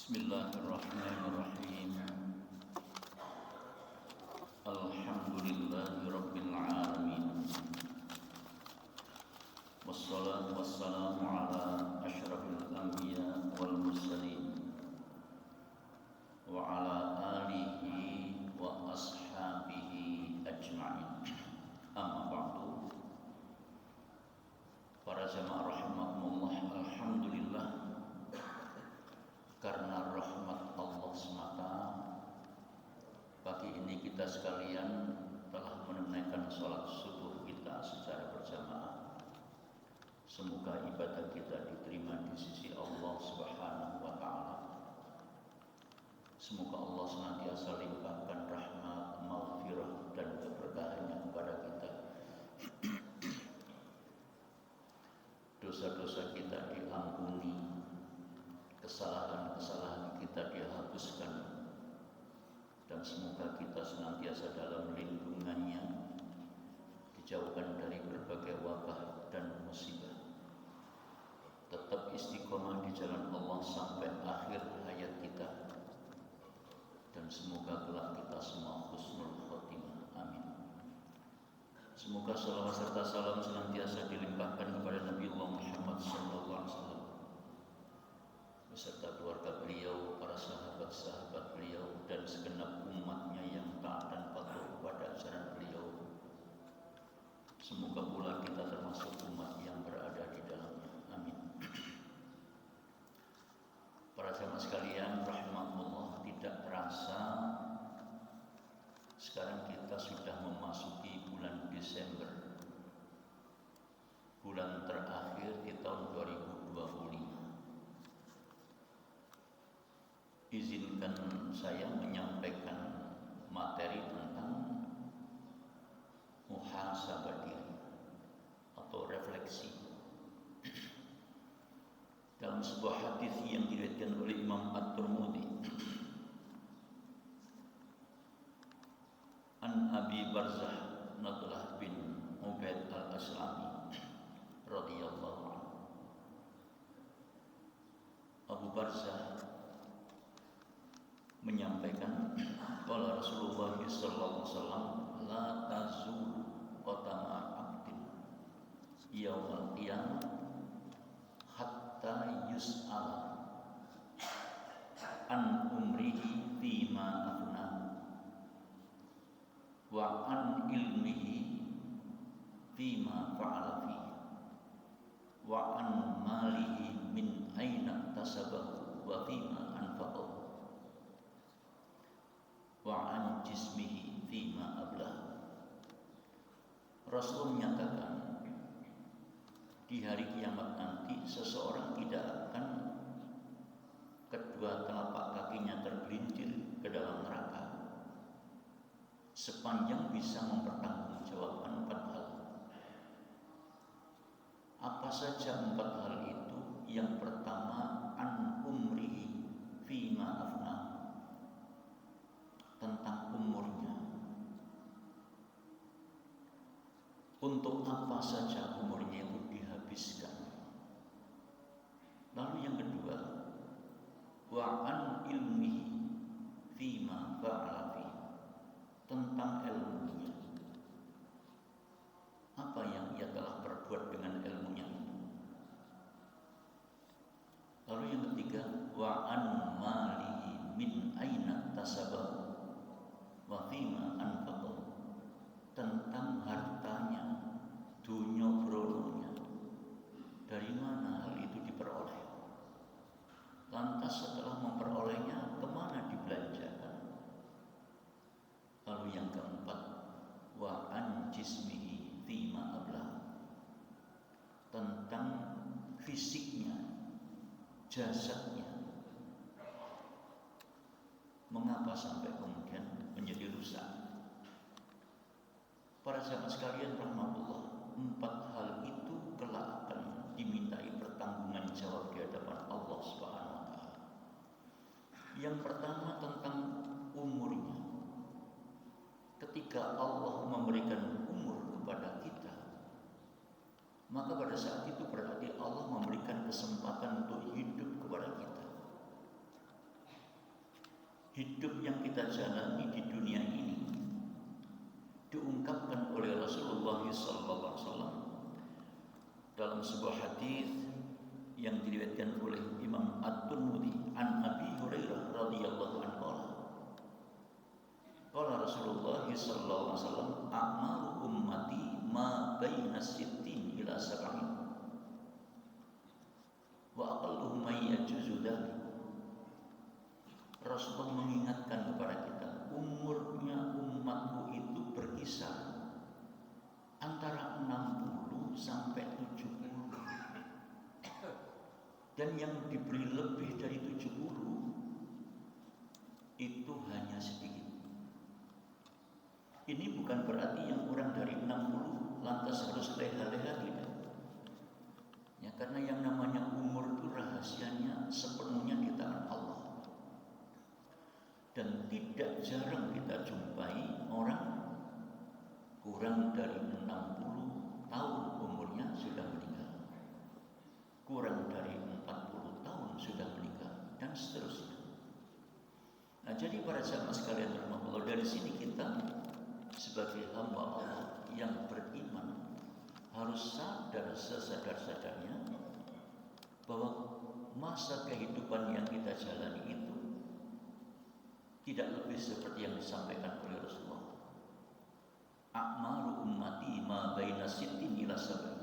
Bismillahirrahmanirrahim. Alhamdulillahi rabbil alamin. Wassalatu wassalamu ala asyrafil anbiya wal mursalin wa ala alihi wa ashabihi ajma'in. Amma ba'du. Para jamaah rahimakumullah, alhamdulillah, karena rahmat Allah semata, pagi ini kita sekalian telah menunaikan sholat subuh kita secara berjamaah. Semoga ibadah kita diterima di sisi Allah Subhanahu wa Ta'ala. Semoga Allah senantiasa limpahkan rahmat, maghfirah dan keberkahannya kepada kita. Dosa-dosa kita diampuni, kesalahan-kesalahan kita dihapuskan, dan semoga kita senantiasa dalam lindungannya, dijauhkan dari berbagai wabah dan musibah, tetap istiqomah di jalan Allah sampai akhir hayat kita, dan semoga kelak kita semua husnul khotimah. Amin. Semoga salawat serta salam senantiasa dilimpahkan kepada Nabi Muhammad SAW beserta keluarga beliau, para sahabat-sahabat beliau, dan segenap umatnya yang taat dan patuh kepada ajaran beliau. Semoga pula kita termasuk umat yang berada di dalamnya. Amin. Para jamaah sekalian rahimahullah, tidak terasa sekarang kita sudah memasuki bulan Desember, bulan terakhir di tahun 2025. Izinkan saya menyampaikan materi tentang muhasabah diri atau refleksi. Dalam sebuah hadis yang diriwayatkan oleh Imam At-Tirmidzi, an Abi Barzah Nadlah bin Ubaid al-Aslami radhiyallahu anhu. Abu Barzah menyampaikan qala Rasulullah sallallahu alaihi wasallam, la tazul qadama 'abdin yaumal qiyamah hatta yus'ala an umrihi fima afna wa an ilmihi fima fa'ala fihi wa an malihi min aina tasabahu wa fima anfaqahu wa an jismihi fima ablah. Rasul menyatakan di hari kiamat nanti seseorang tidak akan kedua telapak kakinya tergelincir ke dalam neraka sepanjang bisa mempertanggungjawabkan 4 hal. Apa saja 4 hal itu? Yang pertama, an umrihi fima afna, tentang umurnya. Untuk apa saja umurnya itu dihabiskan. Lalu yang kedua, wa an ilmihi fima fa'ala fihi, tentang ilmunya. Apa yang ia telah perbuat dengan ilmunya itu. Lalu yang ketiga, wa an malihi min aina tasabahu wa fima anfaqahu, tentang hartanya, dunya brononya, dari mana hal itu diperoleh. Lantas setelah memperolehnya, kemana dibelanjakan. Lalu yang keempat, wa an jismihi fima ablah, tentang fisiknya, jasadnya. Mengapa sampai kemudian menjadi rusak? Para jamaah sekalian rahmatullah, 4 hal itu kelak akan dimintai pertanggungan jawab di hadapan Allah Subhanahu wa Ta'ala. Yang pertama tentang umurnya. Ketika Allah memberikan umur kepada kita, maka pada saat itu berarti Allah memberikan kesempatan untuk hidup kepada kita. hidup yang kita jalani di dunia ini diungkapkan oleh Rasulullah SAW dalam sebuah hadis yang diriwayatkan oleh Imam At-Tirmidzi an Abi Hurairah radhiyallahu anhu. Qala Rasulullah sallallahu alaihi wasallam, "A'maru ummati ma baina sittin ila sab'in wa aqalluhum may yajuzu dzalik." Rasulullah mengingatkan kepada kita, umurnya umatku itu berkisar antara 60 sampai 70. Dan yang diberi lebih dari 70 itu hanya sedikit. Ini bukan berarti yang kurang dari 60 lantas harus leha-leha, tidak. Ya, karena yang namanya umur itu rahasianya sepenuhnya di tangan Allah. Dan tidak jarang kita jumpai orang kurang dari 60 tahun umurnya sudah meninggal, kurang dari 40 tahun sudah meninggal, dan seterusnya. Nah, jadi para jamaah sekalian rahmatullah, dari sini kita sebagai hamba Allah yang beriman harus sadar sesadar-sadarnya bahwa masa kehidupan yang kita jalani itu tidak lebih seperti yang disampaikan oleh Rasulullah. A'maru ummati ma baina sittin ila sab'in.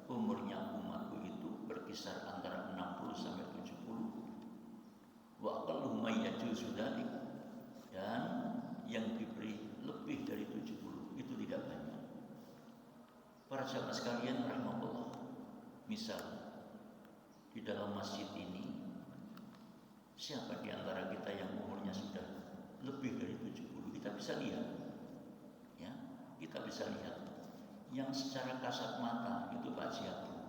Umurnya umatku itu berkisar antara 60 sampai 70. Wa aqallu may yajuzu dzalik. Dan yang diberi lebih dari 70 itu tidak banyak. Para jamaah sekalian rahmatullah, misal di dalam masjid ini, siapa di antara kita yang umurnya sudah lebih dari 70? Kita bisa lihat, ya, kita bisa lihat. Yang secara kasat mata itu Pak Haji Abdul,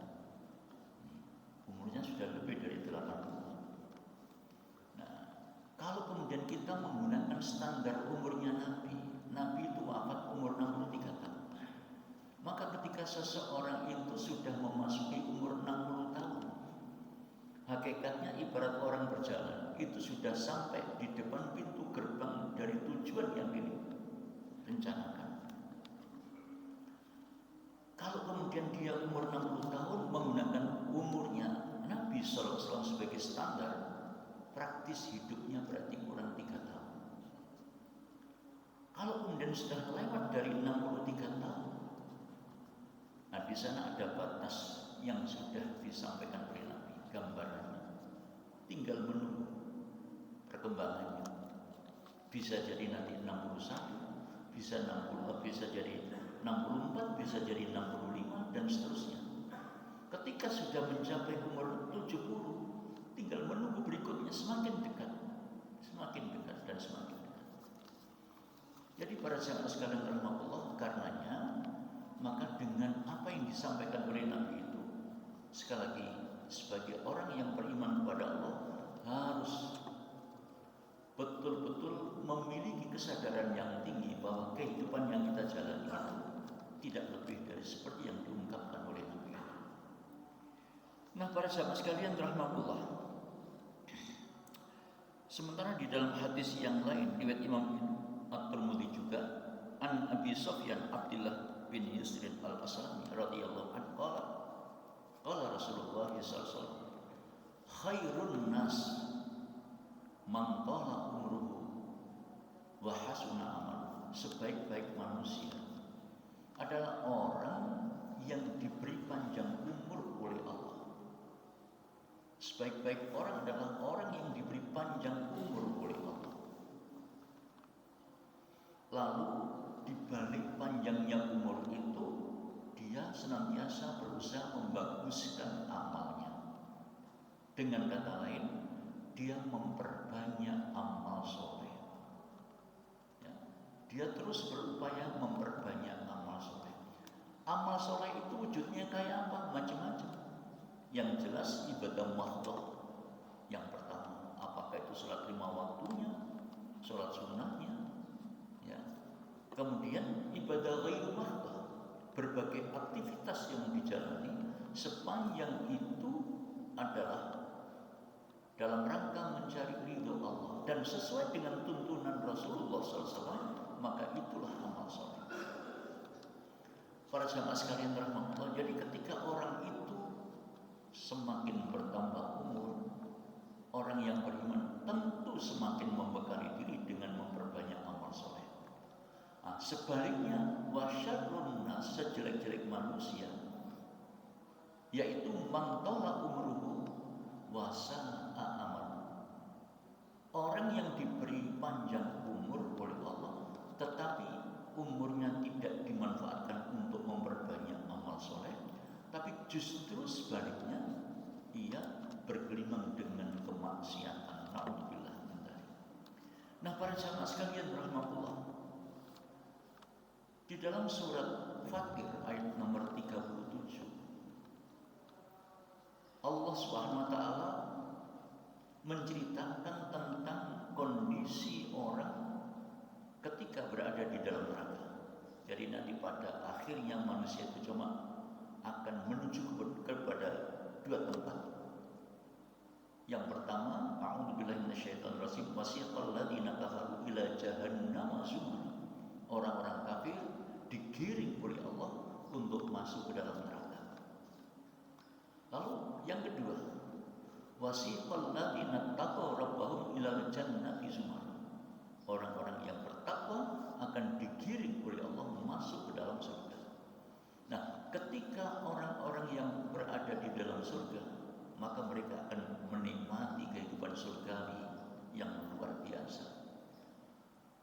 umurnya sudah lebih dari 80. Nah, kalau kemudian kita menggunakan standar umurnya Nabi itu wafat umur 63 tahun. Maka ketika seseorang itu sudah memasuki umur 60 tahun, hakikatnya ibarat orang berjalan, itu sudah sampai di depan pintu gerbang dari tujuan yang direncanakan. Kalau kemudian dia umur 60 tahun menggunakan umurnya Nabi SAW sebagai standar, praktis hidupnya berarti kurang 3 tahun. Kalau kemudian sudah lewat dari 63 tahun, nah di sana ada batas yang sudah disampaikan oleh Nabi, gambarannya. Tinggal menunggu perkembangannya. Bisa jadi nanti 61, bisa 60, bisa jadi 64, bisa jadi 65, dan seterusnya. Ketika sudah mencapai umur 70, tinggal menunggu berikutnya semakin dekat, dan semakin dekat. Jadi para jamaah sekalian rahmatullah, karenanya maka dengan apa yang disampaikan oleh Nabi itu, sekali lagi sebagai orang yang beriman kepada Allah harus betul-betul memiliki kesadaran yang tinggi bahwa kehidupan yang kita jalani itu tidak lebih dari seperti yang diungkapkan oleh Nabi. Nah, para sahabat sekalian rahmatullah, sementara di dalam hadis yang lain riwayat Imam At-Tirmidzi juga an Abi Sufyan Abdullah bin Yusrin al-Aslami radhiyallahu anhu qala Rasulullah sallallahu alaihi wasallam, khairun nas man tala umruhu wa hasuna amaluhu. Sebaik-baik manusia adalah orang yang diberi panjang umur oleh Allah. Sebaik-baik orang adalah orang yang diberi panjang umur oleh Allah. Lalu di balik panjangnya umur itu, dia senantiasa berusaha membaguskan amalnya. Dengan kata lain, dia memperbanyak amal soleh. Ya, dia terus berupaya memperbanyak amal soleh. Amal soleh itu wujudnya kayak apa? Macam-macam. Yang jelas ibadah mahdoh. Yang pertama, apakah itu sholat 5 waktunya, sholat sunnahnya, ya. Kemudian ibadah ghairu mahdoh, berbagai aktivitas yang dijalani sepanjang itu adalah dalam rangka mencari ridho Allah dan sesuai dengan tuntunan Rasulullah SAW, maka itulah amal soleh. Para jamaah sekalian rahmatullah, jadi ketika orang itu semakin bertambah umur, orang yang beriman tentu semakin membekali diri dengan memperbanyak amal soleh. Sebaliknya, wasyarrun nas, sejelek-jelek manusia, yaitu mangtola umruhu wasa'a amal. Orang yang diberi panjang umur oleh Allah, tetapi umurnya tidak dimanfaatkan untuk memperbanyak amal soleh, tapi justru sebaliknya ia bergelimang dengan kemaksiatan. Na'udzubillah. Nah, para jamaah sekalian rahmatullah, di dalam surat Fatir ayat nomor 37, Allah Subhanahu wa taala menceritakan tentang kondisi orang ketika berada di dalam neraka. Jadi nanti pada akhirnya manusia itu cuma akan menuju kepada dua tempat. Yang pertama, a'udzubillahi minasyaitonir rajim, wasiqal ladzina kafaru ila jahannam zumara. Orang-orang kafir digiring oleh Allah untuk masuk ke dalam neraka. Lalu yang kedua, wasiqal ladzina taqaw rabbahum ila jannati zumara. Orang-orang yang bertakwa akan digiring oleh Allah masuk ke dalam surga. Nah, ketika orang-orang yang berada di dalam surga, maka mereka akan menikmati kehidupan surgawi yang luar biasa.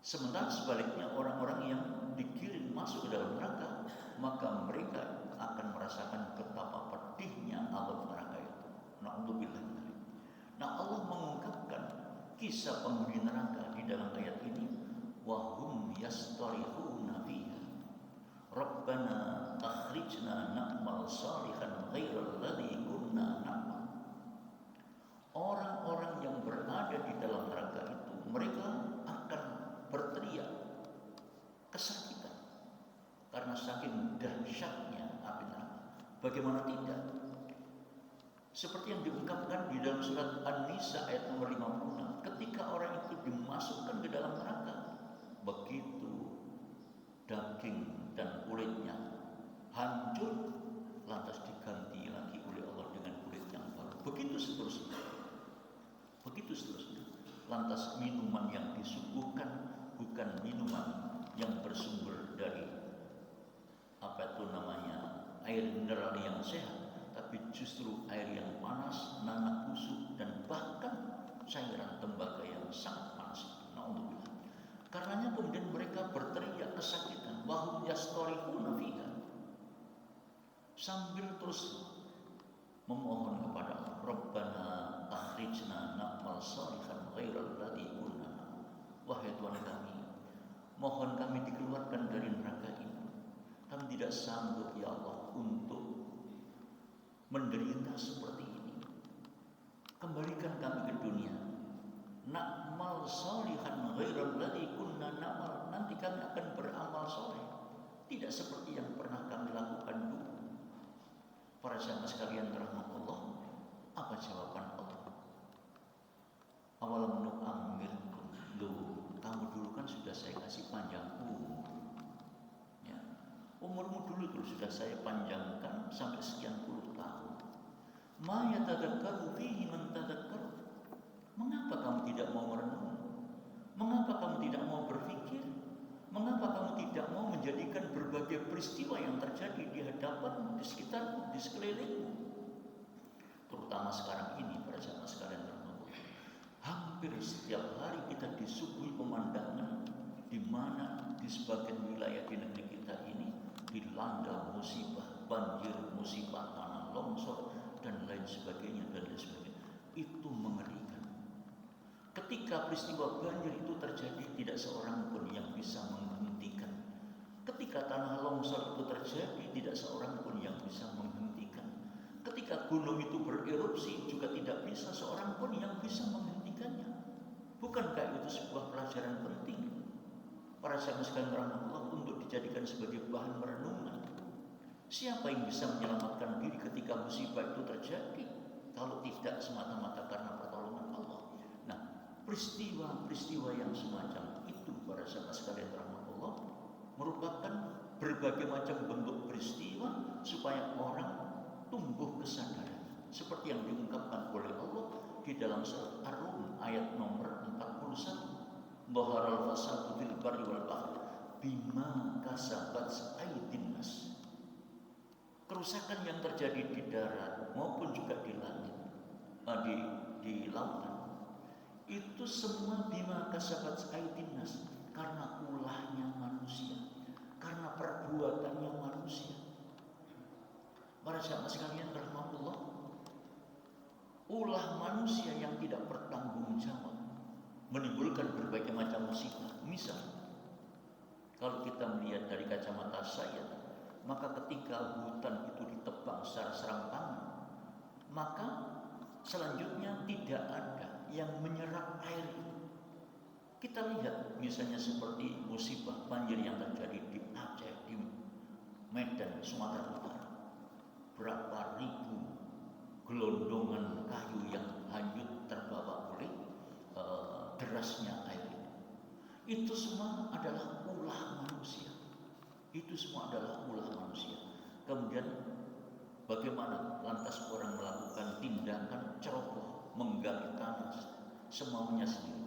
Sementara sebaliknya, orang-orang yang digiring masuk ke dalam neraka, maka mereka akan merasakan betapa pedihnya azab neraka itu. Na'udzubillah. Nah, Allah mengungkapkan kisah penghuni neraka di dalam ayat ini, wahum yastarihuna fiha rabbana akhrijna na'mal salihan ghairal ladzi kunna na'mal. Orang-orang yang berada di dalam neraka itu, mereka akan berteriak kesakitan karena saking dahsyatnya api neraka. Bagaimana tidak? Seperti yang diungkapkan di dalam surat An-Nisa ayat nomor 56, ketika orang itu dimasukkan ke dalam neraka, begitu daging dan kulitnya hancur, lantas diganti lagi oleh Allah dengan kulit yang baru. Begitu seterusnya. Lantas minuman yang disuguhkan bukan minuman yang bersumber dari air mineral yang sehat, tapi justru air yang panas, nanah busuk, dan bahkan cairan tembaga yang sangat panas. Na'udzubillah. Karenanya kemudian mereka berteriak kesakitan, wahum yastarihuna fiha, sambil terus memohon kepada Allah, Rabbana akhrijna na'mal salihan ghairal ladzi kunna. Wahai Tuhan kami, mohon kami dikeluarkan dari neraka ini. Kami tidak sanggup ya Allah untuk menderita seperti ini. Kembalikan kami ke dunia. Na'mal salihan ghairal ladzi kunna na'mal. Nanti kami akan beramal soleh, tidak seperti yang pernah kami lakukan dulu. Para jamaah sekalian rahmatullah, apa jawaban Allah? Awalam nu'ammirkum, kamu dulu kan sudah saya kasih panjang umur. Ya. Umurmu dulu sudah saya panjangkan sampai sekian puluh tahun. Ma yatadzakkaru fihi man tadzakkaru. Mengapa kamu tidak mau merenung? Mengapa kamu tidak mau berpikir? Mengapa kamu tidak mau menjadikan berbagai peristiwa yang terjadi di hadapanmu, di sekitarmu, di sekelilingmu? Terutama sekarang ini, para jamaah sekalian rahmatullah, hampir setiap hari kita disuguhi pemandangan di mana di sebagian wilayah di negeri kita ini dilanda musibah banjir, musibah tanah longsor, dan lain sebagainya. Itu mengerikan. Ketika peristiwa banjir itu terjadi, tidak seorang pun yang bisa menghentikan. Ketika tanah longsor itu terjadi, tidak seorang pun yang bisa menghentikan. Ketika gunung itu bererupsi, juga tidak bisa seorang pun yang bisa menghentikannya. Bukankah itu sebuah pelajaran penting para jamaah sekalian rahmatullah untuk dijadikan sebagai bahan merenungan? Siapa yang bisa menyelamatkan diri ketika musibah itu terjadi, kalau tidak semata-mata karena pertolongan peristiwa-peristiwa yang semacam itu para sahabat sekalian rahmatullah merupakan berbagai macam bentuk peristiwa supaya orang tumbuh kesadaran seperti yang diungkapkan oleh Allah di dalam surat Ar-Rum ayat nomor 41. Dhaharal fasadu fil barri wal bahri bima kasabat aydin nas. Kerusakan yang terjadi di darat maupun juga di langit, di lautan, itu semua bima kasabat aydin nas, karena ulahnya manusia, karena perbuatannya manusia. Para sahabat sekalian rahmatullah, ulah manusia yang tidak bertanggung jawab menimbulkan berbagai macam musibah. Misal, kalau kita melihat dari kacamata saya, maka ketika hutan itu ditebang secara serampangan, maka selanjutnya tidak ada yang menyerap air itu. Kita lihat misalnya seperti musibah banjir yang terjadi di Aceh, di Medan, Sumatera Utara. Berapa ribu gelondongan kayu yang hanyut terbawa oleh derasnya air itu. Itu semua adalah ulah manusia. Itu semua adalah ulah manusia. Kemudian bagaimana lantas orang melakukan tindakan ceroboh, menggali tanah semaunya sendiri.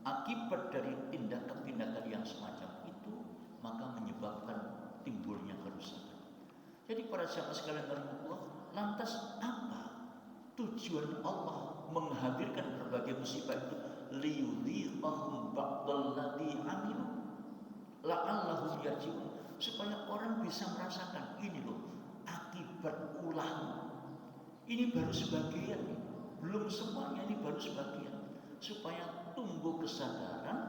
Akibat dari tindakan-tindakan yang semacam itu, maka menyebabkan timbulnya kerusakan. Jadi para sahabat sekalian rahmatullah, lantas apa tujuan Allah menghadirkan berbagai musibah itu? Liyudhiqahum ba'dal ladzi 'amilu la'allahum yarji'un, supaya orang bisa merasakan ini loh akibat ulahmu. Ini baru sebagian, belum semuanya, ini baru sebagian, supaya tumbuh kesadaran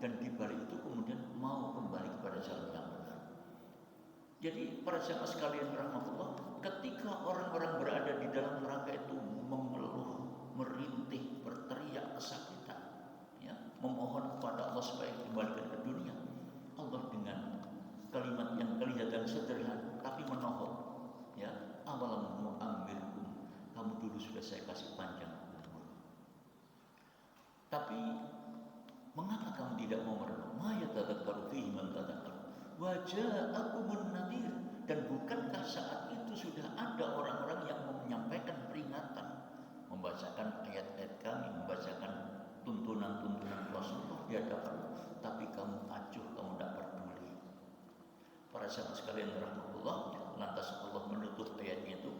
dan dibalik itu kemudian mau kembali kepada jalan yang benar. Jadi para sahabat sekalian rahmatullah, ketika orang-orang berada di dalam neraka itu mengeluh, merintih, berteriak kesakitan, ya, memohon kepada Allah supaya dikembalikan ke dunia, Allah dengan kalimat yang kelihatan sederhana tapi menohok, ya, awalam nu'ammirkum, kamu dulu sudah saya kasih panjang umur, tapi mengapa kamu tidak mau merenung? Ma yatadzakkaru fihi man tadzakkaru wa ja'akumun nadhir. Dan bukankah saat itu sudah ada orang-orang yang menyampaikan peringatan, membacakan ayat-ayat kami, membacakan tuntunan-tuntunan Rasulullah di hadapan, tapi kamu acuh, kamu tidak peduli. Para sahabat sekalian rahmatullah, lantas Allah menutup ayatnya itu,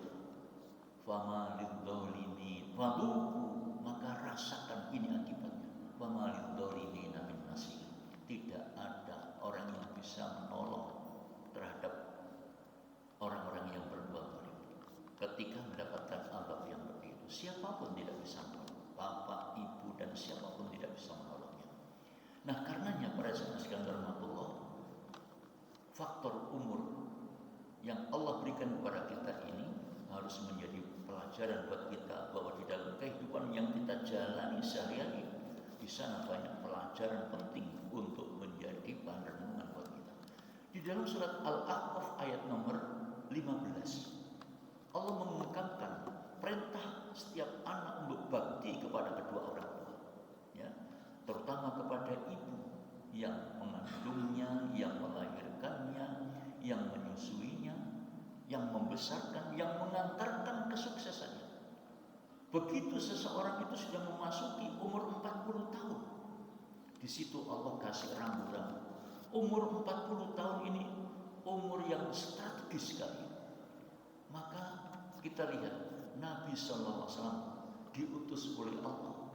fama lidzalimin fadhuqu, maka rasakan ini akibatnya. Fama lidzalimin min nasir. Tidak ada orang yang bisa menolong terhadap orang-orang yang berbuat zalim ketika mendapatkan azab yang begitu. Siapapun tidak bisa menolong, bapak, ibu, dan siapapun tidak bisa menolongnya. Nah, karenanya para sahabat sekalian rahmatullah, faktor umur yang Allah berikan kepada kita ini harus menjadi pelajaran buat kita, bahwa di dalam kehidupan yang kita jalani sehari-hari, di sana banyak pelajaran penting untuk menjadi bahan renungan buat kita. Di dalam surat Al-A'raf ayat nomor 15, Allah mengungkapkan perintah setiap anak untuk bakti kepada kedua orang tua, ya, terutama kepada ibu yang mengandungnya, yang melahirkannya, yang menyusuinya, yang membesarkan, yang mengantarkan kesuksesannya. Begitu seseorang itu sudah memasuki umur 40 tahun, di situ Allah kasih rambu-rambu. Umur 40 tahun ini umur yang strategis sekali. Maka kita lihat Nabi SAW diutus oleh Allah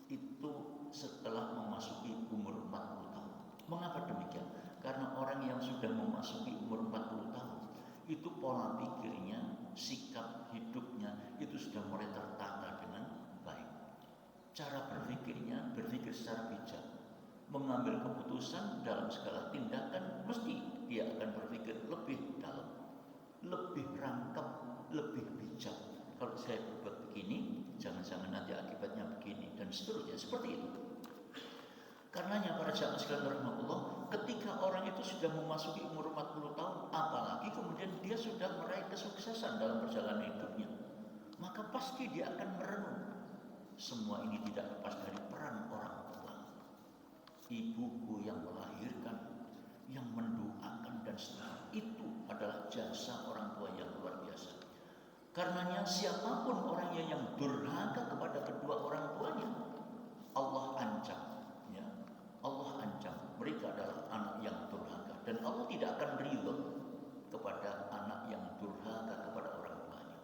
itu setelah memasuki umur 40 tahun. Mengapa demikian? Karena orang yang sudah memasuki umur 40 tahun itu pola pikirnya, sikap hidupnya itu sudah mulai tertata dengan baik. Cara berpikirnya, berpikir secara bijak, mengambil keputusan dalam segala tindakan, mesti dia akan berpikir lebih dalam, lebih rangkap, lebih bijak. Kalau saya berbuat begini, jangan-jangan nanti akibatnya begini, dan seterusnya, seperti itu. Karenanya para jamaah sekalian rahmatullah, ketika orang itu sudah memasuki umur 40 tahun, apalagi kemudian dia sudah meraih kesuksesan dalam perjalanan hidupnya, maka pasti dia akan merenung. semua ini tidak lepas dari peran orang tua. Ibuku yang melahirkan, yang mendoakan dan seterusnya, itu adalah jasa orang tua yang luar biasa. Karenanya siapapun orangnya yang durhaka kepada kedua orang tuanya, Allah ancam, ya. Allah ancam mereka adalah anak yang durhaka, dan Allah tidak akan ridho kepada anak yang durhaka kepada orang tuanya.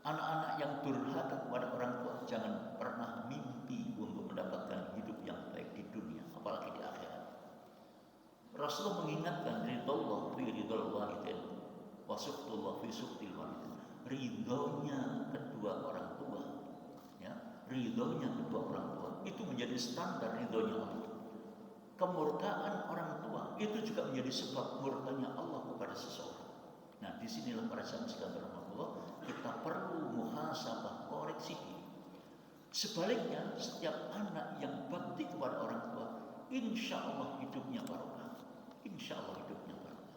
Anak-anak yang durhaka kepada orang tua jangan pernah mimpi untuk mendapatkan hidup yang baik di dunia, apalagi di akhirat. Rasulullah mengingatkan ridallah fi ridal walidain wa suhtullah fi suhtil walidain. Ridhonya kedua orang tua, ya, ridhonya kedua orang tua itu menjadi standar ridhonya Allah. Kemurkaan orang tua itu juga menjadi sebab murkanya Allah kepada seseorang. Nah, disinilah para sahabat sekalian rahmatullah, kita perlu muhasabah, koreksi diri. Sebaliknya, setiap anak yang bakti kepada orang tua, insya Allah hidupnya barokah. Insya Allah hidupnya barokah.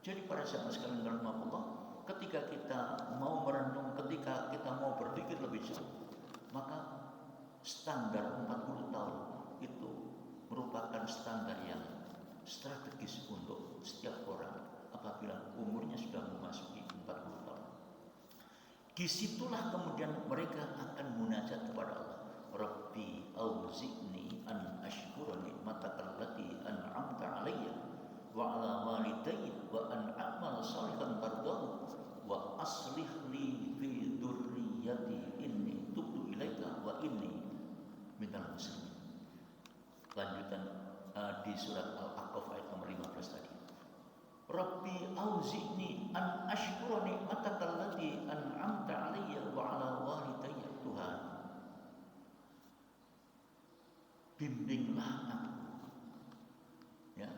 Jadi para sahabat sekalian rahmatullah, ketika kita mau merenung, ketika kita mau berpikir lebih jauh, maka standar 40 tahun itu merupakan standar yang strategis untuk setiap orang apabila umurnya sudah memasuki 40 tahun. Disitulah kemudian mereka akan munajat kepada Allah. Rabbi auzi'ni an ashkura ni'mataka allati an'amta 'alayya wa 'ala walidayya wa an a'mala shalihan tardahu wa aslih li fi dzurriyyati inni tubtu ilaika wa inni minal muslimin. Lanjutan di surat Al-A'raf ayat nomor 15 tadi. Rabbi auzi'ni an ashkura ni'mataka allati an'amta 'alayya wa 'ala walidayya. Tuhan, bimbinglah aku, ya,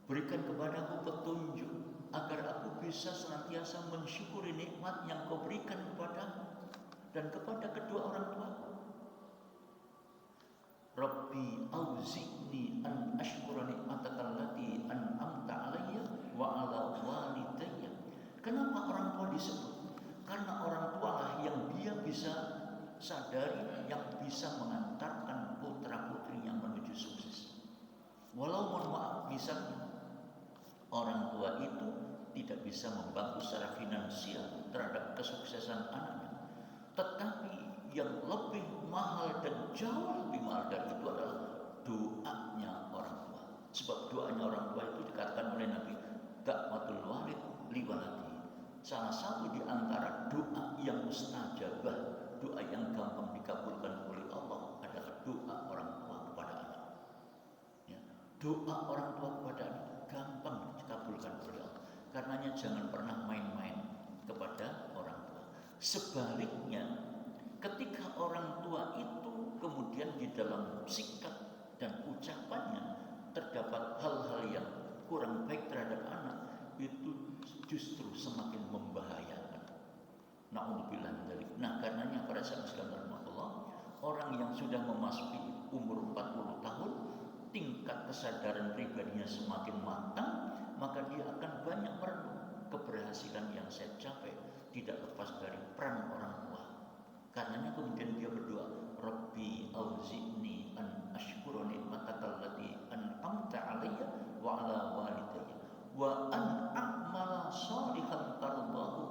berikan kepadaku petunjuk agar aku bisa senantiasa mensyukuri nikmat yang Kau berikan kepadaku dan kepada kedua orang tuaku. Rabbi auzi'ni an ashkura ni'mataka allati an'amta 'alayya wa 'ala walidayya. Kenapa orang tua disebut? Karena orang tua lah yang dia bisa sadari, yang bisa mengantarkan putra-putrinya menuju sukses. Walau mohon maaf, misalnya orang tua itu tidak bisa membantu secara finansial terhadap kesuksesan anaknya, tetapi yang lebih mahal dan jauh lebih mahal dari itu adalah doanya orang tua. Sebab doanya orang tua itu dikatakan oleh Nabi, da'watul walid li waladi. Salah satu di antara doa yang mustajabah, doa yang gampang dikabulkan oleh Allah adalah doa orang tua kepada anak. Ya, doa orang tua kepada anak gampang dikabulkan oleh Allah. Karenanya jangan pernah main-main kepada orang tua. Sebaliknya, ketika orang tua itu kemudian di dalam sikap dan ucapannya terdapat hal-hal yang kurang baik terhadap anak, itu justru semakin membahayakan. Na'udzubillah min dzalik. Nah, karenanya pada saat sekalian Allah, orang yang sudah memasuki umur 40 tahun, tingkat kesadaran pribadinya semakin matang, maka dia akan banyak merenung. Keberhasilan yang saya capai tidak lepas dari peran orang tua. Karenanya kemudian dia berdoa, Rabbi auzi'ni an ashkura ni'mataka allati an'amta 'alayya wa 'ala walidayya wa an a'mala shalihan tardahu.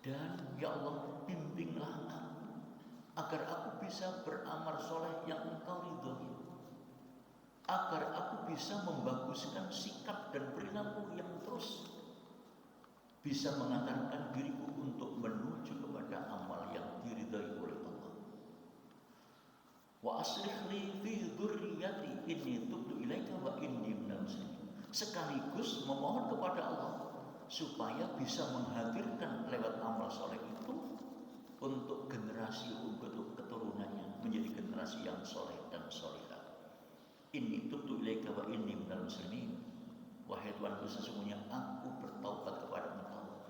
Dan ya Allah, bimbinglah aku agar aku bisa beramal soleh yang Engkau ridhoi, agar aku bisa membaguskan sikap dan perilaku yang terus bisa mengantarkan diriku untuk menuju kepada amal yang diridhai oleh Allah. Wa aslih li fi dzurriyyati inni tubtu ilaika wa inni minal muslimin. Sekaligus memohon kepada Allah supaya bisa menghadirkan lewat amal soleh itu untuk generasi keturunannya menjadi generasi yang soleh dan solehah. Inni tubtu ilaika wa inni minal muslimin. Wahai Tuhanku, sesungguhnya aku bertaubat kepada Engkau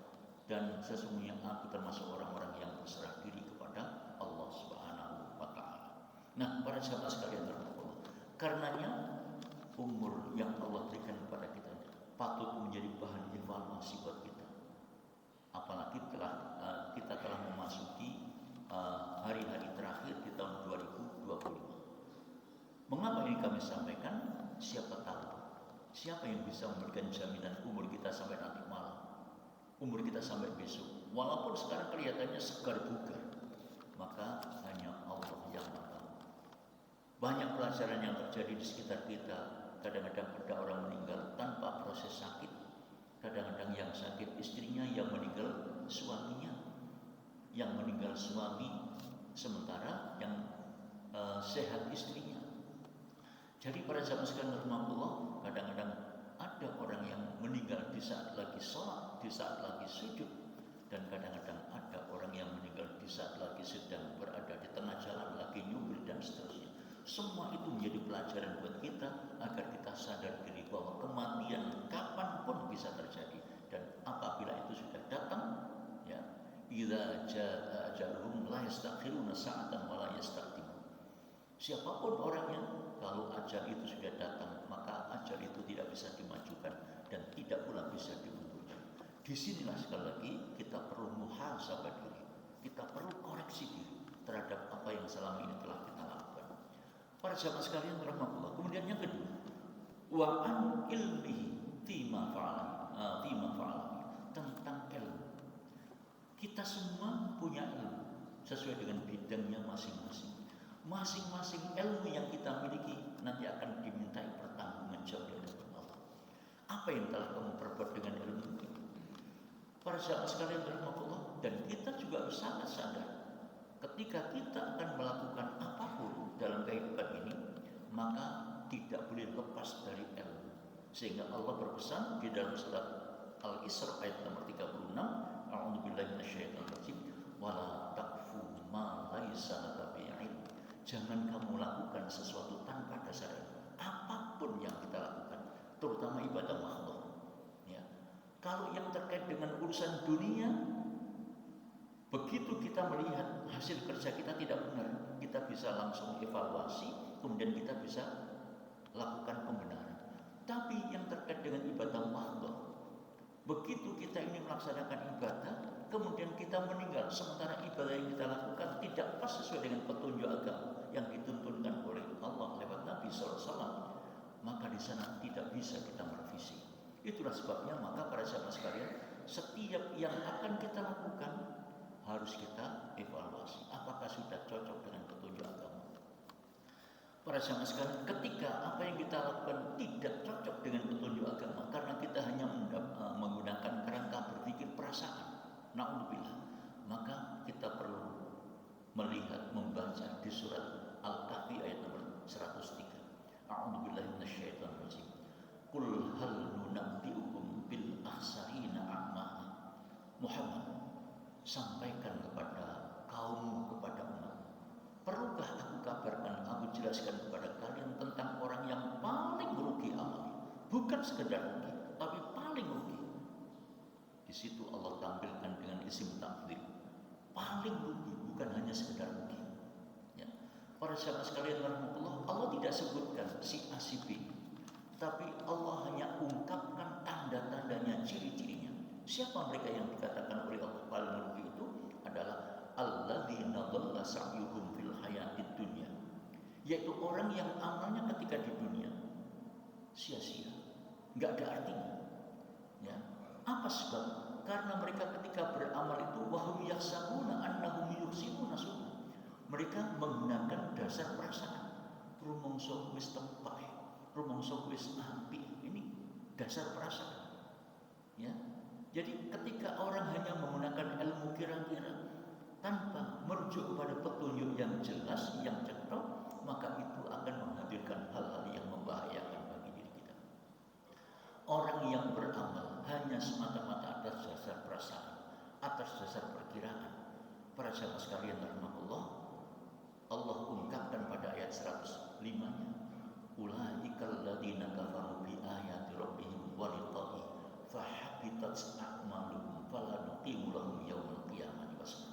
dan sesungguhnya aku termasuk orang-orang yang berserah diri kepada Allah Subhanahu wa ta'ala. Nah, para sahabat sekalian terhormat, karenanya umur yang Allah berikan kepada kita patut menjadi bahan evaluasi buat kita. Apalagi kita telah memasuki hari-hari sampaikan, siapa tahu, siapa yang bisa memberikan jaminan umur kita sampai nanti malam, umur kita sampai besok. Walaupun sekarang kelihatannya segar bugar, maka hanya Allah yang tahu. Banyak pelajaran yang terjadi di sekitar kita. Kadang-kadang ada orang meninggal tanpa proses sakit. Kadang-kadang yang sakit istrinya, yang meninggal suaminya. Yang meninggal suami, sementara yang sehat istrinya. Jadi pada zaman sekarang rahmatullah, kadang-kadang ada orang yang meninggal di saat lagi sholat, di saat lagi sujud, dan kadang-kadang ada orang yang meninggal di saat lagi sedang berada di tengah jalan, lagi nyubil dan seterusnya. Semua itu menjadi pelajaran buat kita agar kita sadar diri bahwa kematian kapanpun bisa terjadi, dan apabila itu sudah datang, ya, idza jaa ajaluhum la yastakhiruna sa'atan wa la yastaqdimun. Siapapun orangnya, kalau ajal itu sudah datang, maka ajal itu tidak bisa dimajukan dan tidak pula bisa dimundurkan. Disinilah sekali lagi kita perlu muhasabah diri, kita perlu koreksi diri terhadap apa yang selama ini telah kita lakukan. Para sahabat sekalian rahmatullah. Kemudian yang kedua, wa an ilmihi fima fa'ala, tentang ilmu. Kita semua punya ilmu sesuai dengan bidangnya masing-masing. Masing-masing ilmu yang kita miliki nanti akan dimintai pertanggungjawaban oleh Allah. Apa yang telah kamu perbuat dengan ilmu itu? Para sahabat sekalian rahmatullah, dan kita juga harus sangat sadar ketika kita akan melakukan apapun dalam kehidupan ini, maka tidak boleh lepas dari ilmu. Sehingga Allah berpesan di dalam surat Al-Isra ayat nomor 36, a'udzubillahi minasyaitonir rajim, wala taqfu ma laisa laka bi'ilm. Jangan kamu lakukan sesuatu tanpa dasar ilmu. Apapun yang kita lakukan, terutama ibadah makhluk. Ya. Kalau yang terkait dengan urusan dunia, begitu kita melihat hasil kerja kita tidak benar, kita bisa langsung evaluasi, kemudian kita bisa lakukan pembenaran. Tapi yang terkait dengan ibadah makhluk, begitu kita ini melaksanakan ibadah, kemudian kita meninggal, sementara ibadah yang kita lakukan tidak pas sesuai dengan petunjuk agama yang dituntunkan oleh Allah lewat Nabi SAW, maka di sana tidak bisa kita merevisi. Itulah sebabnya maka para sahabat sekalian, setiap yang akan kita lakukan harus kita evaluasi apakah sudah cocok dengan petunjuk agama. Para sahabat sekalian, ketika apa yang kita lakukan tidak cocok dengan petunjuk agama karena kita hanya menggunakan kerangka berpikir perasaan, na'udzubillah, maka kita perlu melihat, membaca di surat Al-Kahfi ayat nomor 103. A'udzubillahi minasyaitonir rajim. Qul hal nunabbi'ukum bil akhsarina a'mala. Muhammad, sampaikan kepada kaum, kepada umat, perlukah aku kabarkan, aku jelaskan kepada kalian tentang orang yang paling merugi amal, bukan sekedar rugi, tapi paling rugi. Di situ Allah tampilkan dengan isim tafdhil, paling rugi, bukan hanya sekedar rugi. Ya. Para sahabat sekalian rahmatullah, Allah tidak sebutkan si A si B, tapi Allah hanya ungkapkan tanda-tandanya, ciri-cirinya. Siapa mereka yang dikatakan oleh Allah paling merugi itu? Adalah alladzina dhalla sa'yuhum fil hayatid dunya, yaitu orang yang amalnya ketika di dunia sia-sia, enggak ada artinya. Ya. Apa sebab? Karena mereka ketika beramal itu wahum yahsabuna annahum yuhsinuna sunna. Mereka menggunakan dasar perasaan. Rumangsa wis tepak, rumangsa wis apik. Ini dasar perasaan. Ya. Jadi ketika orang hanya menggunakan ilmu kira-kira tanpa merujuk kepada petunjuk yang jelas, yang cetok, maka itu akan menghadirkan hal-hal yang membahayakan bagi diri kita. Orang yang beramal hanya semata-mata atas dasar perasaan, atas dasar perkiraan. Para sahabat sekalian rahmatullah, Allah ungkapkan pada ayat 105-nya, ulaikal ladzina kafaru bi ayati rabbihim wa liqa'ihi fahabitat a'maluhum fala nuqimu lahum yaumal qiyamati wazna.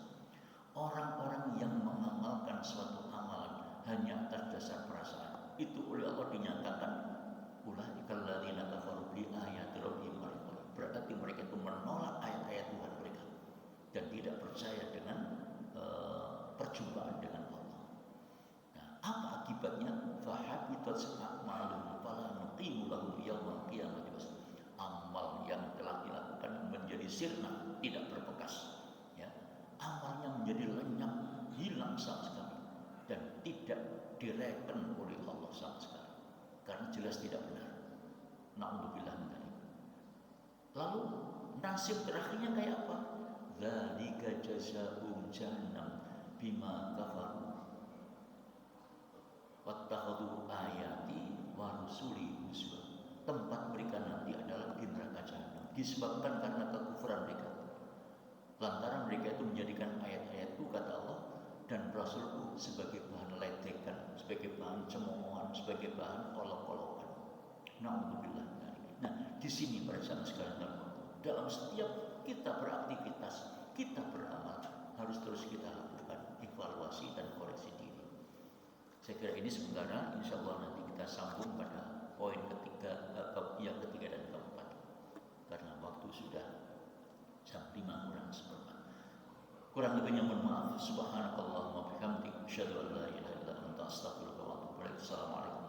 Orang-orang yang mengamalkan suatu amalan hanya atas dasar perasaan, itu oleh Allah dinyatakan ulaikal ladzina kafaru bi ayati rabbihim wa liqa'ihi. Berarti mereka itu menolak ayat-ayat Tuhan mereka dan tidak percaya dengan perjumpaan dengan Allah. Nah, apa akibatnya? Fahabitat a'maluhum sirna, tidak berbekas. Ya, amalnya menjadi lenyap, hilang sama sekali, dan tidak direken oleh Allah sama sekali, karena jelas tidak benar. Na'udzubillah min dzalik. Lalu nasib terakhirnya kayak apa? Dzalika jazaa'um jahannam bima kafaru wattakhadhu ayati wa rusuli huzwa. Tempat mereka nanti adalah di neraka jahanam, disebabkan karena kekufuran mereka. Lantaran mereka itu menjadikan ayat-ayatku, kata Allah, dan Rasulku sebagai bahan ledekan, sebagai bahan cemoohan, sebagai bahan olok-olokan. Na'udzubillah. Nah, di sini para jamaah sekalian, dalam setiap kita beraktivitas, kita beramal, harus terus kita lakukan evaluasi dan koreksi diri. Saya kira ini sementara, insya Allah nanti kita sambung pada poin ketiga, yang ketiga dan keempat, karena waktu sudah jam 5:04. Kurang lebihnya mohon maaf. Subhanakallahumma bihamdik, asyhadu an la ilaha illa anta, astaghfiruka wa atubu ilaik. Assalamualaikum.